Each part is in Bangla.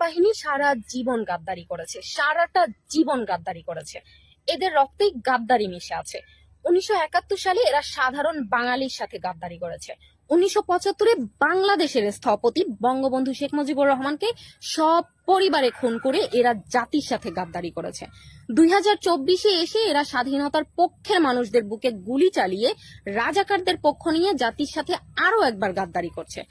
সেনাবাহিনী সারা জীবন গাদ্দারি করেছে, সারাটা জীবন গাদ্দারি করেছে। এদের রক্তেই গাদ্দারি মিশে আছে। 1971 সালে এরা সাধারণ বাঙালির সাথে গাদ্দারি করেছে। 1975-এ বাংলাদেশের স্থপতি বঙ্গবন্ধু শেখ মুজিবুর রহমানকে সপরিবারে খুন করে এরা জাতির সাথে গাদ্দারি করেছে। 2024-এ এসে এরা স্বাধীনতার পক্ষের মানুষদের বুকে গুলি চালিয়ে রাজাকারদের পক্ষ নিয়ে জাতির সাথে আরো একবার গাদ্দারি করছে।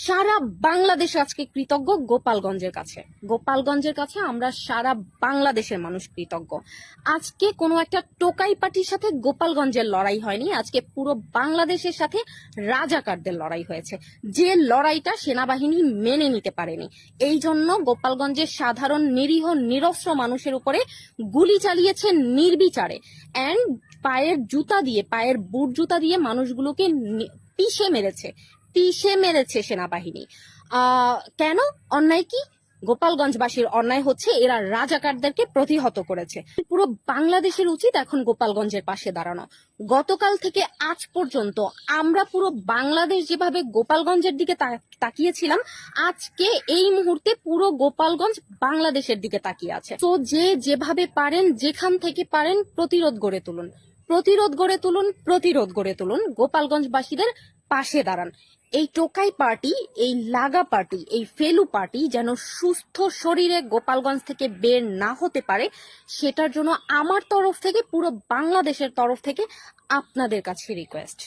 সারা বাংলাদেশ আজকে কৃতজ্ঞ গোপালগঞ্জের কাছে। গোপালগঞ্জের কাছে আমরা সারা বাংলাদেশের মানুষ কৃতজ্ঞ। আজকে কোনো একটা টোকাই পার্টির সাথে গোপালগঞ্জের লড়াই হয়নি, আজকে পুরো বাংলাদেশের সাথে রাজাকারদের লড়াই হয়েছে, যে লড়াইটা সেনাবাহিনী মেনে নিতে পারেনি। এই জন্য গোপালগঞ্জের সাধারণ নিরীহ নিরস্ত্র মানুষের উপরে গুলি চালিয়েছে নির্বিচারে, এন্ড পায়ের জুতা দিয়ে, পায়ের বুট জুতা দিয়ে মানুষগুলোকে পিষে মেরেছে সেনাবাহিনী। কেন? অন্যায় কি? গোপালগঞ্জবাসীর অন্যায় হচ্ছে এরা রাজাকারদেরকে প্রতিহত করেছে। পুরো বাংলাদেশের উচিত এখন গোপালগঞ্জের পাশে দাঁড়ানো। গতকাল থেকে আজ পর্যন্ত আমরা পুরো বাংলাদেশ যেভাবে গোপালগঞ্জের দিকে তাকিয়েছিলাম, আজকে এই মুহূর্তে পুরো গোপালগঞ্জ বাংলাদেশের দিকে তাকিয়ে আছে। তো যে যেভাবে পারেন, যেখান থেকে পারেন প্রতিরোধ গড়ে তুলুন, প্রতিরোধ গড়ে তুলুন। গোপালগঞ্জবাসীদের পাশে দাঁড়ান। এই টোকাই পার্টি, এই লাগা পার্টি, এই ফেলু পার্টি যেন সুস্থ শরীরে গোপালগঞ্জ থেকে বের না হতে পারে, সেটার জন্য আমার তরফ থেকে, পুরো বাংলাদেশের তরফ থেকে আপনাদের কাছে রিকোয়েস্ট।